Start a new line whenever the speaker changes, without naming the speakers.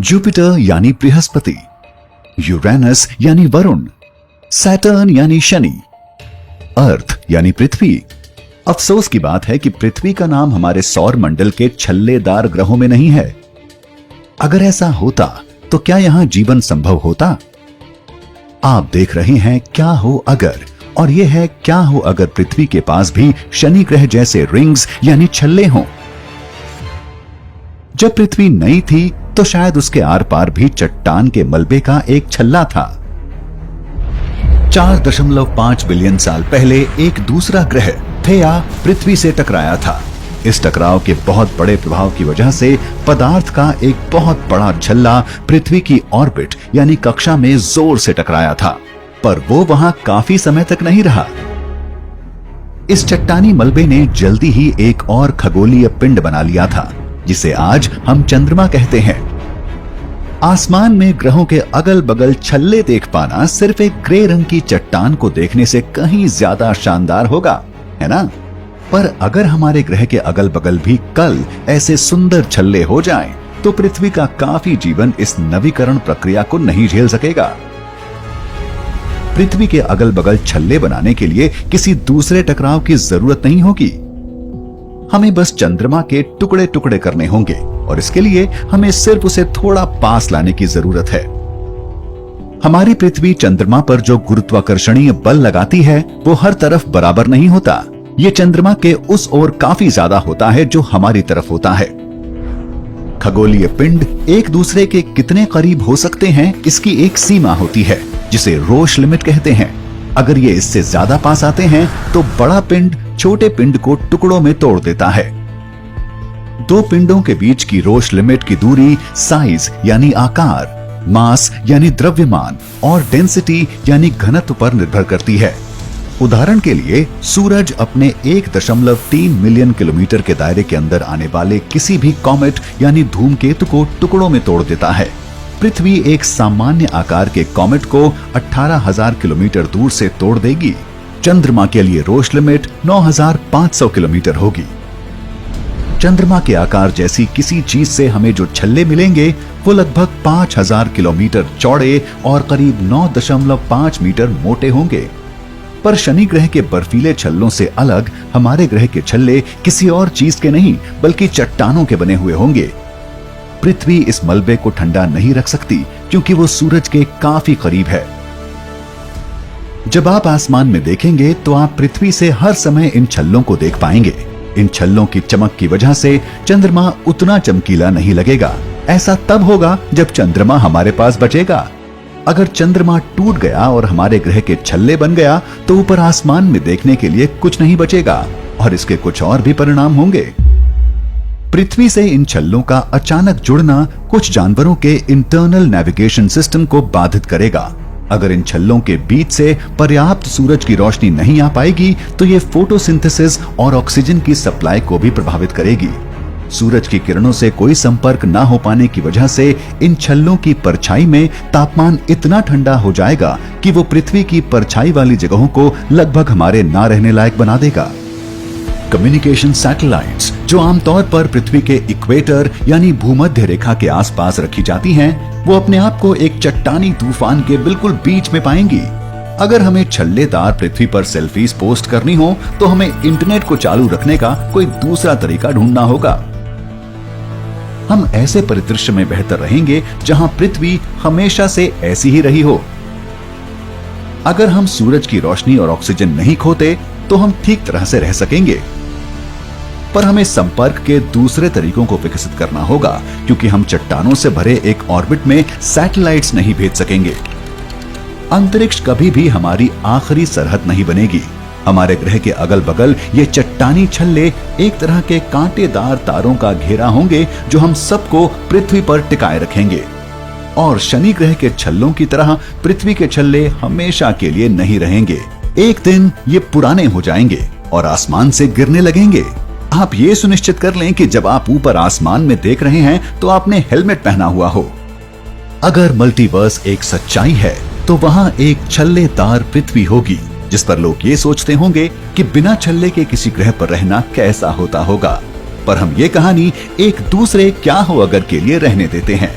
Jupiter यानी Brihaspati, Uranus यानी Varun, Saturn यानी शनि, अर्थ यानी पृथ्वी। अफसोस की बात है कि पृथ्वी का नाम हमारे सौर मंडल के छल्लेदार ग्रहों में नहीं है। अगर ऐसा होता तो क्या यहां जीवन संभव होता? आप देख रहे हैं क्या हो अगर, और यह है क्या हो अगर पृथ्वी के पास भी शनि ग्रह जैसे रिंग्स यानी छल्ले हों। जब पृथ्वी नई थी तो शायद उसके आर पार भी चट्टान के मलबे का एक छल्ला था। 4.5 बिलियन साल पहले एक दूसरा ग्रह थेया पृथ्वी से टकराया था। इस टकराव के बहुत बड़े प्रभाव की वजह से पदार्थ का एक बहुत बड़ा छल्ला पृथ्वी की ऑर्बिट यानी कक्षा में जोर से टकराया था, पर वो वहां काफी समय तक नहीं रहा। इस चट्टानी मलबे ने जल्दी ही एक और खगोलीय पिंड बना लिया था, जिसे आज हम चंद्रमा कहते हैं। आसमान में ग्रहों के अगल बगल छल्ले देख पाना सिर्फ एक ग्रे रंग की चट्टान को देखने से कहीं ज्यादा शानदार होगा, है ना? पर अगर हमारे ग्रह के अगल बगल भी कल ऐसे सुंदर छल्ले हो जाएं, तो पृथ्वी का काफी जीवन इस नवीकरण प्रक्रिया को नहीं झेल सकेगा। पृथ्वी के अगल बगल छल्ले बनाने के लिए किसी दूसरे टकराव की जरूरत नहीं होगी। हमें बस चंद्रमा के टुकड़े टुकड़े करने होंगे, और इसके लिए हमें सिर्फ उसे थोड़ा पास लाने की जरूरत है। हमारी पृथ्वी चंद्रमा पर जो गुरुत्वाकर्षणीय बल लगाती है वो हर तरफ बराबर नहीं होता। ये चंद्रमा के उस ओर काफी ज्यादा होता है जो हमारी तरफ होता है। खगोलीय पिंड एक दूसरे के कितने करीब हो सकते हैं, इसकी एक सीमा होती है जिसे रोश लिमिट कहते हैं। अगर ये इससे ज्यादा पास आते हैं तो बड़ा पिंड छोटे पिंड को टुकड़ों में तोड़ देता है। दो पिंडों के बीच की रोश लिमिट की दूरी साइज यानी आकार, मास यानी द्रव्यमान और डेंसिटी यानी घनत्व पर निर्भर करती है। उदाहरण के लिए सूरज अपने 1.3 मिलियन किलोमीटर के दायरे के अंदर आने वाले किसी भी कॉमेट यानी धूमकेतु को टुकड़ों में तोड़ देता है। पृथ्वी एक सामान्य आकार के कॉमेट को 18,000 किलोमीटर दूर से तोड़ देगी। चंद्रमा के लिए रोश लिमिट 9,500 किलोमीटर होगी। चंद्रमा के आकार जैसी किसी चीज से हमें जो छल्ले मिलेंगे वो लगभग 5,000 किलोमीटर चौड़े और करीब 9.5 मीटर मोटे होंगे। पर शनि ग्रह के बर्फीले छल्लों से अलग हमारे ग्रह के छल्ले किसी और चीज के नहीं बल्कि चट्टानों के बने हुए होंगे। पृथ्वी इस मलबे को ठंडा नहीं रख सकती क्योंकि वो सूरज के काफी करीब है। जब आप आसमान में देखेंगे तो आप पृथ्वी से हर समय इन छल्लों को देख पाएंगे। इन छल्लों की चमक की वजह से चंद्रमा उतना चमकीला नहीं लगेगा। ऐसा तब होगा जब चंद्रमा हमारे पास बचेगा। अगर चंद्रमा टूट गया और हमारे ग्रह के छल्ले बन गया तो ऊपर आसमान में देखने के लिए कुछ नहीं बचेगा, और इसके कुछ और भी परिणाम होंगे। पृथ्वी से इन छल्लों का अचानक जुड़ना कुछ जानवरों के इंटरनल नेविगेशन सिस्टम को बाधित करेगा। अगर इन छल्लों के बीच से पर्याप्त सूरज की रोशनी नहीं आ पाएगी तो ये फोटोसिंथेसिस और ऑक्सीजन की सप्लाई को भी प्रभावित करेगी। सूरज की किरणों से कोई संपर्क न हो पाने की वजह से इन छल्लों की परछाई में तापमान इतना ठंडा हो जाएगा कि वो पृथ्वी की परछाई वाली जगहों को लगभग हमारे ना रहने लायक बना देगा। कम्युनिकेशन सैटेलाइट्स जो आमतौर पर पृथ्वी के इक्वेटर यानी भूमध्य रेखा के आसपास रखी जाती हैं, वो अपने आप को एक चट्टानी तूफान के बिल्कुल बीच में पाएंगी। अगर हमें छल्लेदार पृथ्वी पर सेल्फीज पोस्ट करनी हो तो हमें इंटरनेट को चालू रखने का कोई दूसरा तरीका ढूंढना होगा। हम ऐसे परिदृश्य में बेहतर रहेंगे जहां पृथ्वी हमेशा से ऐसी ही रही हो। अगर हम सूरज की रोशनी और ऑक्सीजन नहीं खोते तो हम ठीक तरह से रह सकेंगे, पर हमें संपर्क के दूसरे तरीकों को विकसित करना होगा क्योंकि हम चट्टानों से भरे एक ऑर्बिट में सैटेलाइट्स नहीं भेज सकेंगे। अंतरिक्ष कभी भी हमारी आखिरी सरहद नहीं बनेगी। हमारे ग्रह के अगल बगल ये चट्टानी छल्ले एक तरह के कांटेदार तारों का घेरा होंगे जो हम सबको पृथ्वी पर टिकाए रखेंगे। और शनि ग्रह के छल्लों की तरह पृथ्वी के छल्ले हमेशा के लिए नहीं रहेंगे। एक दिन ये पुराने हो जाएंगे और आसमान से गिरने लगेंगे। आप ये सुनिश्चित कर लें कि जब आप ऊपर आसमान में देख रहे हैं तो आपने हेलमेट पहना हुआ हो। अगर मल्टीवर्स एक सच्चाई है तो वहां एक छल्लेदार पृथ्वी होगी जिस पर लोग ये सोचते होंगे कि बिना छल्ले के किसी ग्रह पर रहना कैसा होता होगा। पर हम ये कहानी एक दूसरे क्या हो अगर के लिए रहने देते हैं।